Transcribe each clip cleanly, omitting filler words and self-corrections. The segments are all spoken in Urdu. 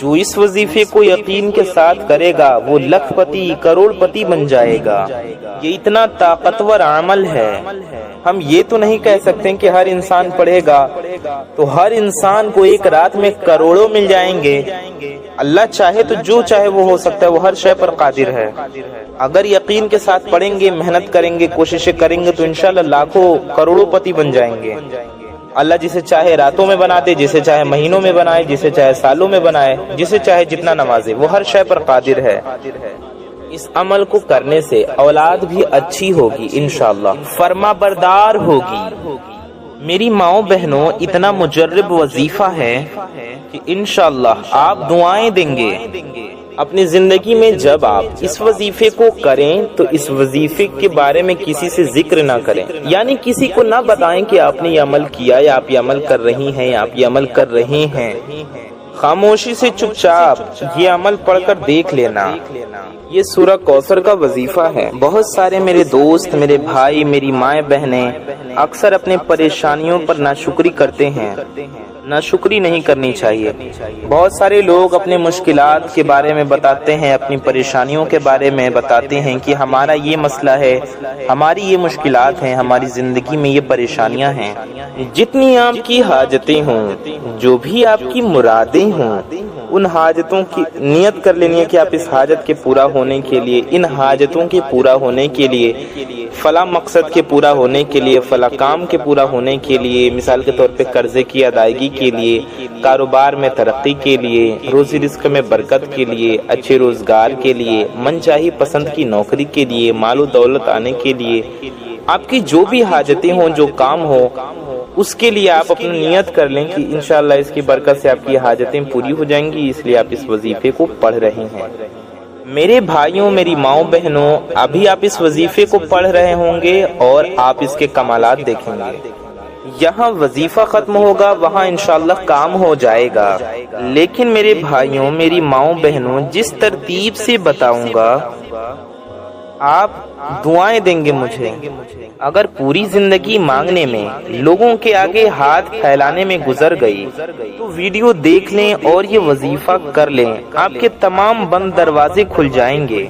جو اس وظیفے کو یقین کے ساتھ کرے گا وہ لکھ پتی کروڑ پتی بن جائے گا۔ یہ اتنا طاقتور عمل ہے، ہم یہ تو نہیں کہہ سکتے کہ ہر انسان پڑھے گا تو ہر انسان کو ایک رات میں کروڑوں مل جائیں گے۔ اللہ چاہے تو جو چاہے وہ ہو سکتا ہے، وہ ہر شے پر قادر ہے۔ اگر یقین کے ساتھ پڑھیں گے، محنت کریں گے، کوششیں کریں گے تو انشاءاللہ لاکھوں کروڑوں پتی بن جائیں گے۔ اللہ جسے چاہے راتوں میں بنا دے، جسے چاہے مہینوں میں بنائے، جسے چاہے سالوں میں بنائے، جسے چاہے جتنا نوازے، وہ ہر شے پر قادر ہے۔ اس عمل کو کرنے سے اولاد بھی اچھی ہوگی انشاءاللہ، فرما بردار ہوگی۔ میری ماؤں بہنوں، اتنا مجرب وظیفہ ہے کہ انشاءاللہ آپ دعائیں دیں گے۔ اپنی زندگی میں جب آپ اس وظیفے کو کریں تو اس وظیفے کے بارے میں کسی سے ذکر نہ کریں، یعنی کسی کو نہ بتائیں کہ آپ نے یہ عمل کیا یا آپ یہ عمل کر رہی ہیں یا آپ یہ عمل کر رہے ہیں۔ خاموشی سے چپ چاپ یہ عمل پڑھ کر دیکھ لینا۔ یہ سورہ کوثر کا وظیفہ ہے۔ بہت سارے میرے دوست، میرے بھائی، میری مائیں بہنیں اکثر اپنے پریشانیوں پر ناشکری کرتے ہیں۔ ناشکری نہیں کرنی چاہیے۔ بہت سارے لوگ اپنے مشکلات کے بارے میں بتاتے ہیں، اپنی پریشانیوں کے بارے میں بتاتے ہیں کہ ہمارا یہ مسئلہ ہے، ہماری یہ مشکلات ہیں، ہماری زندگی میں یہ پریشانیاں ہیں۔ جتنی آپ کی حاجتیں ہوں، جو بھی آپ کی مرادیں ہوں، ان حاجتوں کی نیت کر لینی ہے کہ آپ اس حاجت کے پورا ہونے کے لیے، ان حاجتوں کے پورا ہونے کے لیے، فلاں مقصد کے پورا ہونے کے لیے، فلاں کام کے پورا ہونے کے لیے، مثال کے طور پہ قرضے کی ادائیگی کے لیے، کاروبار میں ترقی کے لیے، روزی رزق میں برکت کے لیے، اچھے روزگار کے لیے، من چاہی پسند کی نوکری کے لیے، مال و دولت آنے کے لیے، آپ کی جو بھی حاجتیں ہوں، جو کام ہو، اس کے لیے آپ اپنی نیت کر لیں کہ انشاءاللہ اس کی برکت سے آپ کی حاجتیں پوری ہو جائیں گی، اس لیے آپ اس وظیفے کو پڑھ رہے ہیں۔ میرے بھائیوں، میری ماؤں بہنوں، ابھی آپ اس وظیفے کو پڑھ رہے ہوں گے اور آپ اس کے کمالات دیکھیں گے۔ یہاں وظیفہ ختم ہوگا، وہاں انشاءاللہ کام ہو جائے گا۔ لیکن میرے بھائیوں، میری ماؤں بہنوں، جس ترتیب سے بتاؤں گا آپ دعائیں دیں گے مجھے۔ اگر پوری زندگی مانگنے میں، لوگوں کے آگے ہاتھ پھیلانے میں گزر گئی تو ویڈیو دیکھ لیں اور یہ وظیفہ کر لیں، آپ کے تمام بند دروازے کھل جائیں گے۔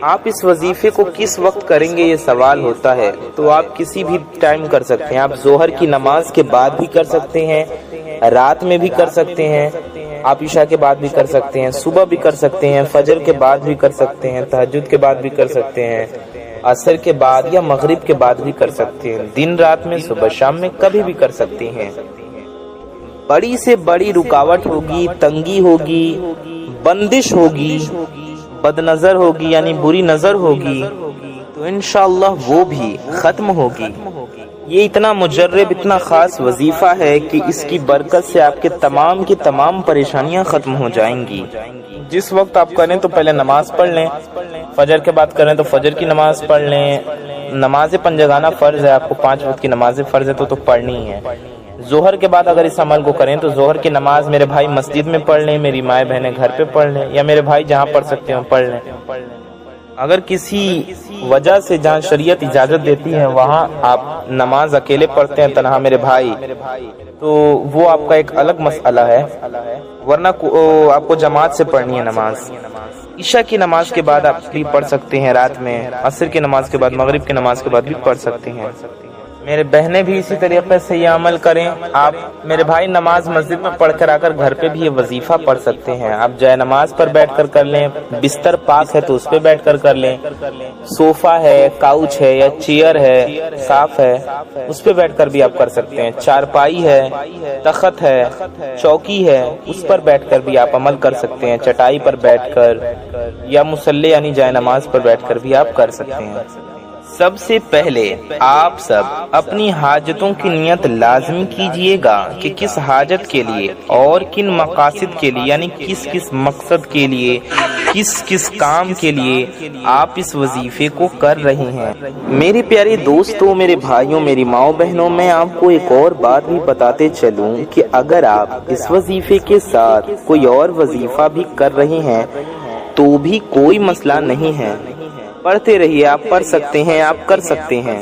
آپ اس وظیفے کو کس وقت کریں گے یہ سوال ہوتا ہے، تو آپ کسی بھی ٹائم کر سکتے ہیں۔ آپ ظہر کی نماز کے بعد بھی کر سکتے ہیں، رات میں بھی کر سکتے ہیں، آپ عشاء کے بعد بھی کر سکتے ہیں، صبح بھی کر سکتے ہیں، فجر کے بعد بھی کر سکتے ہیں، تہجد کے بعد بھی کر سکتے ہیں، عصر کے بعد یا مغرب کے بعد بھی کر سکتے ہیں، دن رات میں، صبح شام میں، کبھی بھی کر سکتے ہیں۔ بڑی سے بڑی رکاوٹ ہوگی، تنگی ہوگی، بندش ہوگی، بد نظر ہوگی یعنی بری نظر ہوگی تو انشاءاللہ وہ بھی ختم ہوگی۔ یہ اتنا مجرب، اتنا خاص وظیفہ ہے کہ اس کی برکت سے آپ کے تمام کی تمام پریشانیاں ختم ہو جائیں گی۔ جس وقت آپ کریں تو پہلے نماز پڑھ لیں، فجر کے بعد کریں تو فجر کی نماز پڑھ لیں۔ نماز پنجگانہ فرض ہے، آپ کو 5 وقت کی نمازیں فرض ہے تو پڑھنی ہے۔ ظہر کے بعد اگر اس عمل کو کریں تو ظہر کی نماز میرے بھائی مسجد میں پڑھ لیں، میری مائیں بہنیں گھر پہ پڑھ لیں، یا میرے بھائی جہاں پڑھ سکتے ہیں پڑھ لیں۔ اگر کسی وجہ سے جہاں شریعت اجازت دیتی ہے وہاں آپ نماز اکیلے پڑھتے ہیں تنہا میرے بھائی، تو وہ آپ کا ایک الگ مسئلہ ہے، ورنہ آپ کو جماعت سے پڑھنی ہے نماز۔ عشاء کی نماز کے بعد آپ بھی پڑھ سکتے ہیں رات میں، عصر کی نماز کے بعد، مغرب کی نماز کے بعد بھی پڑھ سکتے ہیں۔ میرے بہنیں بھی اسی طریقے سے یہ عمل کریں۔ آپ میرے بھائی نماز مسجد میں پڑھ کر آ کر گھر پہ بھی یہ وظیفہ پڑھ سکتے ہیں۔ آپ جائے نماز پر بیٹھ کر کر لیں، بستر پاک ہے تو اس پہ بیٹھ کر کر لیں، صوفہ ہے، کاؤچ ہے یا چیئر ہے صاف ہے اس پہ بیٹھ کر بھی آپ کر سکتے ہیں، چارپائی ہے، تخت ہے، چوکی ہے، اس پر بیٹھ کر بھی آپ عمل کر سکتے ہیں، چٹائی پر بیٹھ کر یا مصلی یعنی جائے نماز پر بیٹھ کر بھی آپ کر سکتے ہیں۔ سب سے پہلے آپ سب اپنی حاجتوں کی نیت لازمی کیجئے گا کہ کس حاجت کے لیے اور کن مقاصد کے لیے، یعنی کس کس مقصد کے لیے، کس کس کام کے لیے آپ اس وظیفے کو کر رہے ہیں۔ میرے پیارے دوستوں، میرے بھائیوں، میری ماؤں بہنوں، میں آپ کو ایک اور بات بھی بتاتے چلوں کہ اگر آپ اس وظیفے کے ساتھ کوئی اور وظیفہ بھی کر رہے ہیں تو بھی کوئی مسئلہ نہیں ہے، پڑھتے رہیے، آپ پڑھ سکتے ہیں، آپ کر سکتے ہیں۔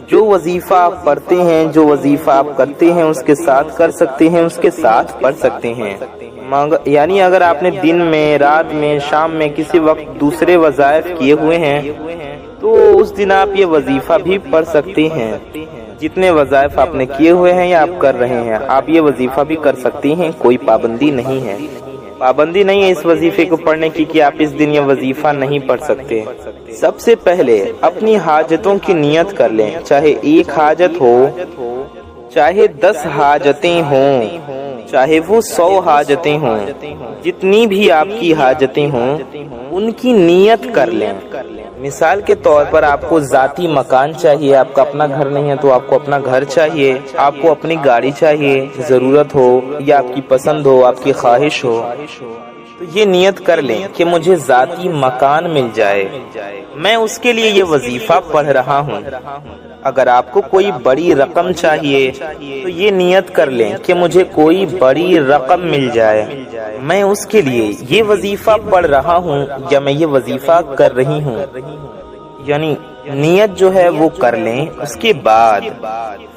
جو وظیفہ آپ پڑھتے ہیں، جو وظیفہ آپ کرتے ہیں، اس کے ساتھ کر سکتے ہیں، اس کے ساتھ پڑھ سکتے ہیں۔ یعنی اگر آپ نے دن میں، رات میں، شام میں کسی وقت دوسرے وظائف کیے ہوئے ہیں تو اس دن آپ یہ وظیفہ بھی پڑھ سکتے ہیں۔ جتنے وظائف آپ نے کیے ہوئے ہیں یا آپ کر رہے ہیں، آپ یہ وظیفہ بھی کر سکتے ہیں، کوئی پابندی نہیں ہے۔ پابندی نہیں ہے اس وظیفے کو پڑھنے کی کہ آپ اس دن یہ وظیفہ نہیں پڑھ سکتے۔ سب سے پہلے اپنی حاجتوں کی نیت کر لیں، چاہے ایک حاجت ہو، چاہے 10 حاجتیں ہوں، چاہے وہ 100 حاجتیں ہوں، جتنی بھی آپ کی حاجتیں ہوں ان کی نیت کر لیں۔ مثال کے طور پر آپ کو ذاتی مکان چاہیے، آپ کا اپنا گھر نہیں ہے تو آپ کو اپنا گھر چاہیے، آپ کو اپنی گاڑی چاہیے، ضرورت ہو یا آپ کی پسند ہو، آپ کی خواہش ہو، تو یہ نیت کر لیں کہ مجھے ذاتی مکان مل جائے، میں اس کے لیے یہ وظیفہ پڑھ رہا ہوں۔ اگر آپ کو کوئی بڑی رقم چاہیے تو یہ نیت کر لیں کہ مجھے کوئی بڑی رقم مل جائے، میں اس کے لیے یہ وظیفہ پڑھ رہا ہوں یا میں یہ وظیفہ کر رہی ہوں۔ یعنی نیت جو ہے وہ کر لیں، اس کے بعد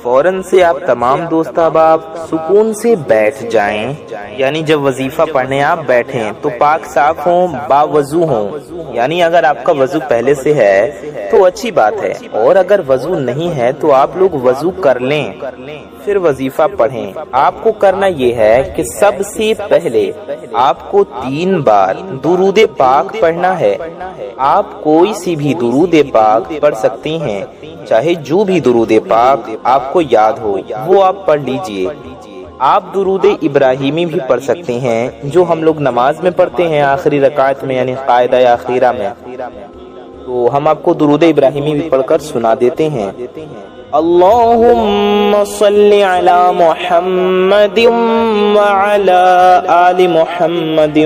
فوراً سے آپ تمام دوست احباب سکون سے بیٹھ جائیں۔ یعنی جب وظیفہ پڑھنے آپ بیٹھیں تو پاک صاف ہوں، باوضو ہوں۔ یعنی اگر آپ کا وضو پہلے سے ہے تو اچھی بات ہے، اور اگر وضو نہیں ہے تو آپ لوگ وضو کر لیں، پھر وظیفہ پڑھیں۔ آپ کو کرنا یہ ہے کہ سب سے پہلے آپ کو 3 بار درود پاک پڑھنا ہے۔ آپ کوئی سی بھی درود پاک پڑھ سکتے ہیں، چاہے جو بھی درود پاک آپ کو یاد ہو وہ آپ پڑھ لیجئے۔ آپ درود ابراہیمی بھی پڑھ سکتے ہیں جو ہم لوگ نماز میں پڑھتے ہیں آخری رکعت میں، یعنی قاعدہ اخیرہ میں، تو ہم آپ کو درود ابراہیمی بھی پڑھ کر سنا دیتے ہیں۔ اللہم صلی علی محمد وعلی آل محمد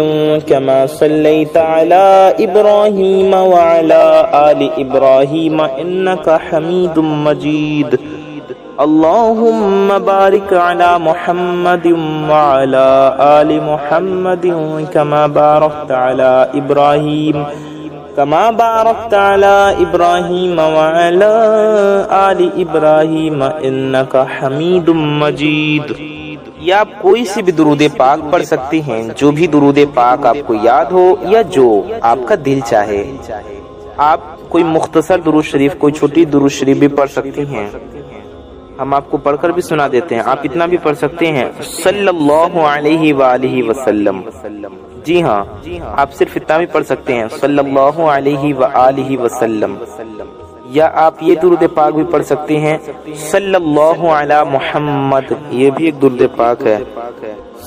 کما صلیت علی ابراہیم وعلی آل ابراہیم انکا حمید مجید۔ اللہم بارک علی محمد وعلی آل محمد کما بارکت علی ابراہیم كما باركت على إبراهيم وعلى آل إبراهيم إنك حميد مجيد۔ یا آپ کوئی سی بھی درود پاک پڑھ سکتے ہیں، جو بھی درود پاک آپ کو یاد ہو یا جو آپ کا دل چاہے۔ آپ کوئی مختصر درود شریف، کوئی چھوٹی درود شریف بھی پڑھ سکتے ہیں، ہم آپ کو پڑھ کر بھی سنا دیتے ہیں۔ آپ اتنا بھی پڑھ سکتے ہیں صلی اللہ علیہ وآلہ وسلم۔ جی ہاں، آپ صرف اتنا بھی پڑھ سکتے ہیں صلی اللہ علیہ وآلہ وسلم، یا آپ یہ درود پاک بھی پڑھ سکتے ہیں صلی اللہ علی محمد، یہ بھی ایک درود پاک ہے،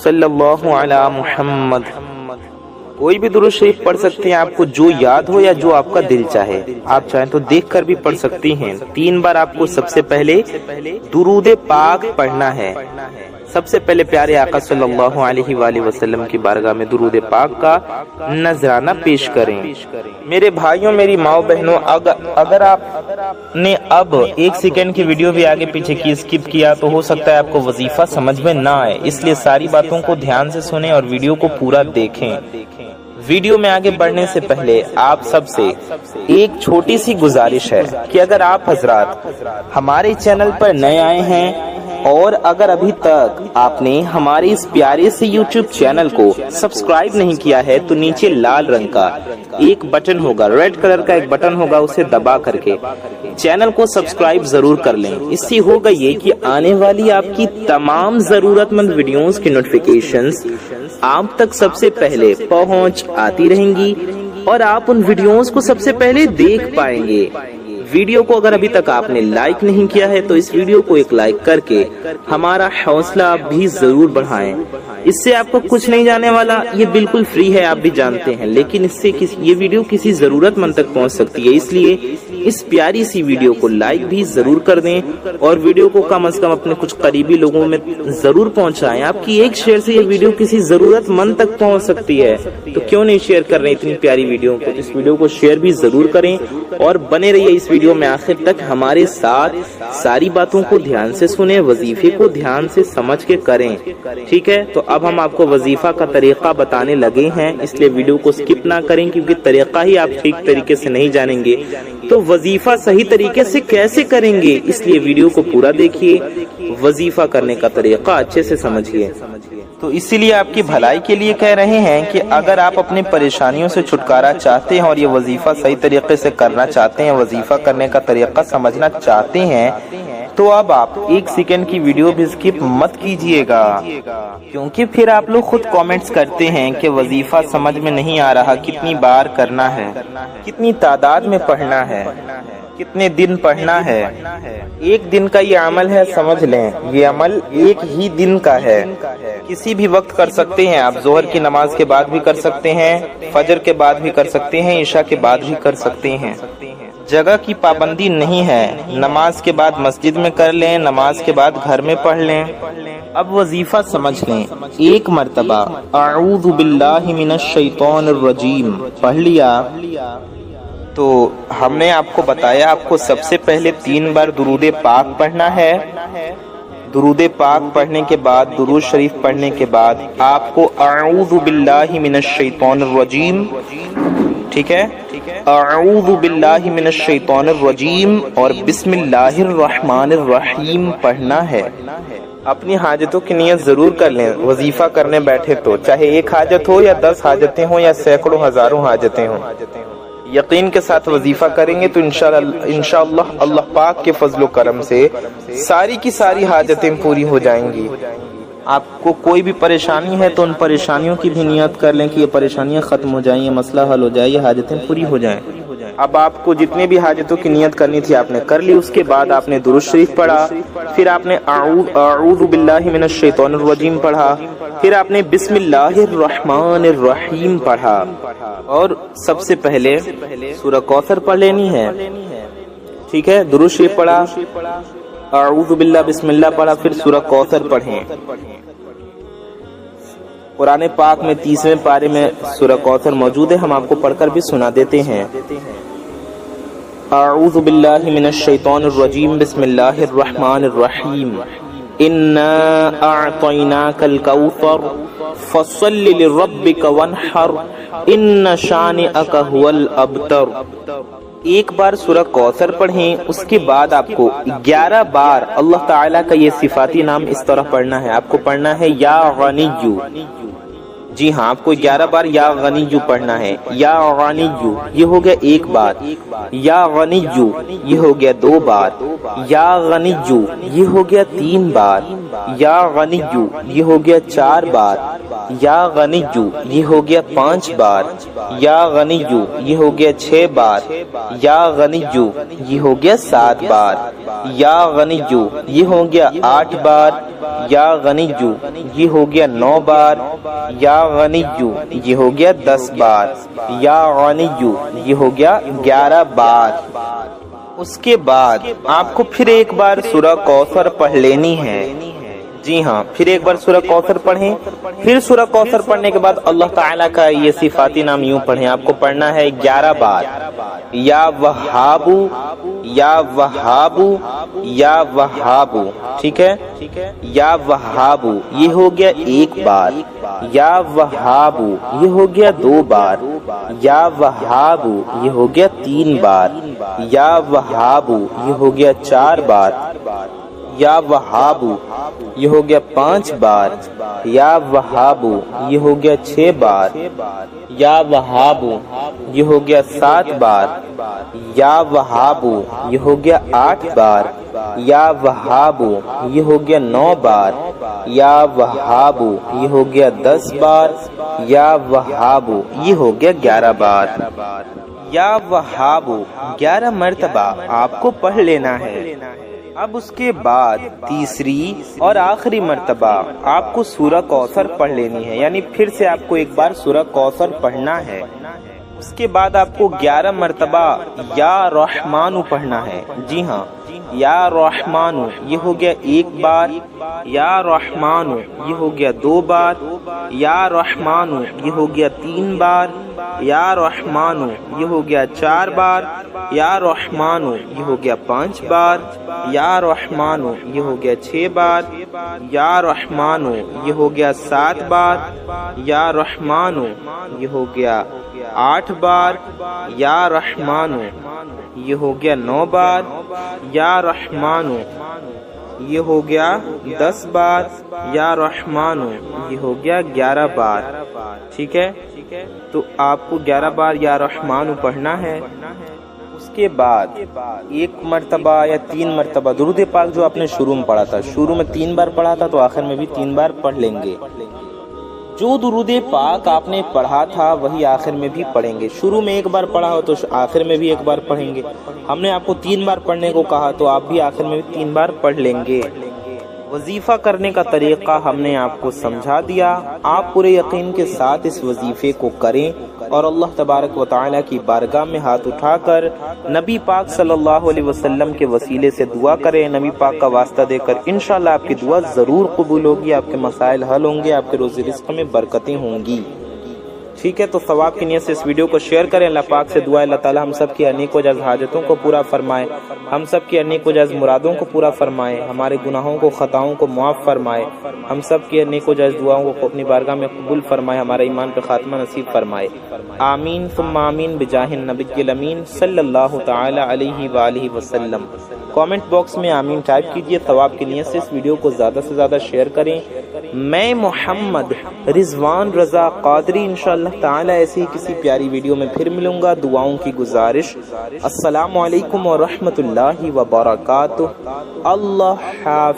صلی اللہ علی محمد۔ کوئی بھی درود شریف پڑھ سکتے ہیں، آپ کو جو یاد ہو یا جو آپ کا دل چاہے، آپ چاہیں تو دیکھ کر بھی پڑھ سکتی ہیں۔ 3 بار آپ کو سب سے پہلے درود پاک پڑھنا ہے۔ سب سے پہلے پیارے آقا صلی اللہ علیہ وآلہ وسلم کی بارگاہ میں درود پاک کا نذرانہ پیش کریں۔ میرے بھائیوں، میری ماؤں بہنوں، اگر آپ نے اب 1 سیکنڈ کی ویڈیو بھی آگے پیچھے کی اسکپ کیا تو ہو سکتا ہے آپ کو وظیفہ سمجھ میں نہ آئے، اس لیے ساری باتوں کو دھیان سے سنیں اور ویڈیو کو پورا دیکھیں۔ ویڈیو میں آگے بڑھنے سے پہلے آپ سب سے ایک چھوٹی سی گزارش ہے کہ اگر آپ حضرات ہمارے چینل پر نئے آئے ہیں اور اگر ابھی تک آپ نے ہمارے اس پیارے سے یوٹیوب چینل کو سبسکرائب نہیں کیا ہے تو نیچے لال رنگ کا ایک بٹن ہوگا، ریڈ کلر کا ایک بٹن ہوگا، اسے دبا کر کے چینل کو سبسکرائب ضرور کر لیں۔ اس سے ہوگا یہ کہ آنے والی آپ کی تمام ضرورت مند ویڈیوز کی نوٹیفیکیشنز آپ تک سب سے پہلے پہنچ آتی رہیں گی اور آپ ان ویڈیوز کو سب سے پہلے دیکھ پائیں گے۔ ویڈیو کو اگر ابھی تک آپ نے لائک نہیں کیا ہے تو اس ویڈیو کو ایک لائک کر کے ہمارا حوصلہ آپ بھی ضرور بڑھائیں۔ اس سے آپ کو کچھ نہیں جانے والا، یہ بالکل فری ہے، آپ بھی جانتے ہیں، لیکن اس سے یہ ویڈیو کسی ضرورت مند تک پہنچ سکتی ہے، اس لیے اس پیاری سی ویڈیو کو لائک بھی ضرور کر دیں اور ویڈیو کو کم از کم اپنے کچھ قریبی لوگوں میں ضرور پہنچائیں۔ آپ کی ایک شیئر سے یہ ویڈیو کسی ضرورت مند تک پہنچ سکتی ہے، تو کیوں نہیں شیئر کر رہے اتنی پیاری ویڈیو کو؟ اس ویڈیو کو شیئر بھی ضرور کریں اور بنے رہیے اس ویڈیو میں آخر تک ہمارے ساتھ۔ ساری باتوں کو دھیان سے سنیں، وظیفے کو دھیان سے سمجھ کے کریں، ٹھیک ہے؟ تو اب ہم آپ کو وظیفہ کا طریقہ بتانے لگے ہیں، اس لیے ویڈیو کو سکپ نہ کریں، کیونکہ طریقہ ہی آپ ٹھیک طریقے سے نہیں جانیں گے تو وظیفہ صحیح طریقے سے کیسے کریں گے؟ اس لیے ویڈیو کو پورا دیکھیے، وظیفہ کرنے کا طریقہ اچھے سے سمجھیے۔ تو اسی لیے آپ کی بھلائی کے لیے کہہ رہے ہیں کہ اگر آپ اپنی پریشانیوں سے چھٹکارا چاہتے ہیں اور یہ وظیفہ صحیح طریقے سے کرنا چاہتے ہیں، وظیفہ کرنے کا طریقہ سمجھنا چاہتے ہیں، تو اب آپ 1 سیکنڈ کی ویڈیو بھی سکپ مت کیجئے گا، کیونکہ پھر آپ لوگ خود کامنٹس کرتے ہیں کہ وظیفہ سمجھ میں نہیں آ رہا، کتنی بار کرنا ہے، کتنی تعداد میں پڑھنا ہے، کتنے دن پڑھنا ہے۔ 1 دن کا یہ عمل ہے، سمجھ لیں یہ عمل 1 ہی دن کا ہے، کسی بھی وقت کر سکتے ہیں آپ، ظہر کی نماز کے بعد بھی کر سکتے ہیں، فجر کے بعد بھی کر سکتے ہیں، عشاء کے بعد بھی کر سکتے ہیں، جگہ کی پابندی نہیں ہے، نماز کے بعد مسجد میں کر لیں، نماز کے بعد گھر میں پڑھ لیں۔ اب وظیفہ سمجھ لیں، 1 مرتبہ اعوذ باللہ من الشیطان الرجیم پڑھ لیا تو ہم نے آپ کو بتایا آپ کو سب سے پہلے 3 بار درود پاک پڑھنا ہے۔ درود پاک پڑھنے کے بعد، درود شریف پڑھنے کے بعد آپ کو اعوذ باللہ من الشیطان الرجیم، ٹھیک ہے، اعوذ باللہ من الشیطان الرجیم اور بسم اللہ الرحمن الرحیم پڑھنا ہے۔ اپنی حاجتوں کی نیت ضرور کر لیں، وظیفہ کرنے بیٹھے تو چاہے 1 حاجت ہو یا 10 حاجتیں ہوں یا سینکڑوں ہزاروں حاجتیں ہوں، یقین کے ساتھ وظیفہ کریں گے تو انشاءاللہ اللہ پاک کے فضل و کرم سے ساری کی ساری حاجتیں پوری ہو جائیں گی۔ آپ کو کوئی بھی پریشانی ہے تو ان پریشانیوں کی بھی نیت کر لیں کہ یہ پریشانیاں ختم ہو جائیں، یہ مسئلہ حل ہو جائے، یہ حاجتیں پوری ہو جائیں۔ اب آپ کو جتنے بھی حاجتوں کی نیت کرنی تھی آپ نے کر لی، اس کے بعد آپ نے درود شریف پڑھا، پھر آپ نے اعوذ باللہ من الشیطان الرجیم پڑھا، پھر آپ نے بسم اللہ الرحمن الرحیم پڑھا، اور سب سے پہلے سورہ کوثر پڑھ لینی ہے، ٹھیک ہے؟ درود شریف پڑھا، اعوذ باللہ بسم اللہ پڑھا، پھر سورہ کوثر پڑھیں۔ قرآن پاک میں 30ویں پارے میں سورہ کوثر موجود ہے، ہم آپ کو پڑھ کر بھی سنا دیتے ہیں۔ اعوذ باللہ من الشیطان الرجیم بسم اللہ الرحمن الرحیم انا اعطیناک الکوثر فصل لربک وانحر ان شانئک هو الابتر۔ 1 بار سورہ کوثر پڑھیں، اس کے بعد آپ کو 11 بار اللہ تعالیٰ کا یہ صفاتی نام اس طرح پڑھنا ہے۔ آپ کو پڑھنا ہے یا غنیو، جی ہاں، آپ کو 11 بار یا غنیو پڑھنا ہے۔ یا غنیو یہ ہو گیا 1 بار، یا غنیو یہ ہو گیا 2 بار، یا غنیو یہ ہو گیا 3 بار، یا غنیو یہ ہو گیا 4 بار، یا غنیو یہ ہو گیا 5 بار، یا غنیو یہ ہو گیا 6 بار، یا غنیو یہ ہو گیا 7 بار، یا غنیو یہ ہو گیا 8 بار، یا غنیو یہ ہو گیا 9 بار، یا غنیو یہ ہو گیا 10 بار، یا غنیو یہ ہو گیا 11 بار۔ اس کے بعد آپ کو پھر 1 بار سورہ کوثر پڑھ لینی ہے، جی ہاں، پھر 1 بار سورہ کوثر پڑھیں، پھر سورہ کوثر پڑھنے کے بعد اللہ تعالیٰ کا یہ صفاتی نام یوں پڑھیں۔ آپ کو پڑھنا ہے 11 بار، یا وہابو، یا وہابو، یا وہابو، ٹھیک ہے؟ یا وہابو یہ ہو گیا 1 بار، یا وہابو یہ ہو گیا 2 بار، یا وہابو یہ ہو گیا 3 بار، یا وہابو یہ ہو گیا 4 بار، یا وہابو یہ ہو گیا 5 بار، یا وہابو یہ ہو گیا 6 بار، یا وہابو یہ ہو گیا 7 بار، یا وہابو یہ ہو گیا 8 بار، یا وہابو یہ ہو گیا 9 بار، یا وہابو یہ ہو گیا 10 بار، یا وہابو یہ ہو گیا 11 بار۔ یا وہابو 11 مرتبہ آپ کو پڑھ لینا ہے۔ اب اس کے بعد تیسری اور آخری مرتبہ آپ کو سورہ کوثر پڑھ لینی ہے، یعنی پھر سے آپ کو 1 بار سورہ کوثر پڑھنا ہے۔ اس کے بعد آپ کو 11 مرتبہ یا رحمانو پڑھنا ہے. جی ہاں، یا رحمانو یہ ہو گیا 1 بار، یا رحمانو یہ ہو گیا 2 بار، یا رحمانو یہ ہو گیا 3 بار، یا رحمانو یہ ہو گیا 4 بار، یا رحمانو یہ ہو گیا 5 بار، یا رحمانو یہ ہو گیا 6 بار، یا رحمانو یہ ہو گیا 7 بار، یا رحمانو یہ ہو گیا 8 بار، یا رحمانو یہ ہو گیا 9 بار، یا رحمانو یہ ہو گیا 10 بار، یا رحمانو یہ ہو گیا 11 بار. ٹھیک ہے، تو آپ کو 11 بار یا رحمانو پڑھنا ہے. اس کے بعد 1 مرتبہ یا 3 مرتبہ درود پاک جو آپ نے شروع میں پڑھا تھا، شروع میں 3 بار پڑھا تھا تو آخر میں بھی 3 بار پڑھ لیں گے. جو درود پاک آپ نے پڑھا تھا وہی آخر میں بھی پڑھیں گے. شروع میں 1 بار پڑھا ہو تو آخر میں بھی 1 بار پڑھیں گے. ہم نے آپ کو 3 بار پڑھنے کو کہا تو آپ بھی آخر میں بھی 3 بار پڑھ لیں گے. وظیفہ کرنے کا طریقہ ہم نے آپ کو سمجھا دیا. آپ پورے یقین کے ساتھ اس وظیفے کو کریں اور اللہ تبارک و تعالیٰ کی بارگاہ میں ہاتھ اٹھا کر نبی پاک صلی اللہ علیہ وسلم کے وسیلے سے دعا کریں. نبی پاک کا واسطہ دے کر انشاءاللہ آپ کی دعا ضرور قبول ہوگی، آپ کے مسائل حل ہوں گے، آپ کے روزی رزق میں برکتیں ہوں گی. ٹھیک ہے، تو ثواب کی نیت سے اس ویڈیو کو شیئر کریں. اللہ پاک سے دعا ہے اللہ تعالی ہم سب کی انیک و جائز حاجتوں کو پورا فرمائے، ہم سب کی انیک و جائز مرادوں کو پورا فرمائے، ہمارے گناہوں کو خطاؤں کو معاف فرمائے، ہم سب کی انیک و جائز دعاؤں کو اپنی بارگاہ میں قبول فرمائے، ہمارے ایمان پہ خاتمہ نصیب فرمائے. آمین ثم آمین بجاہ النبی الامین صلی اللہ تعالی علیہ وآلہ وسلم. کامنٹ باکس میں آمین ٹائپ کیجئے. ثواب کی نیت سے اس ویڈیو کو زیادہ سے زیادہ شیئر کریں. میں محمد رضوان رضا قادری انشاءاللہ تعالی ایسی کسی پیاری ویڈیو میں پھر ملوں گا. دعاؤں کی گزارش. السلام علیکم ورحمۃ اللہ وبرکاتہ. اللہ حافظ.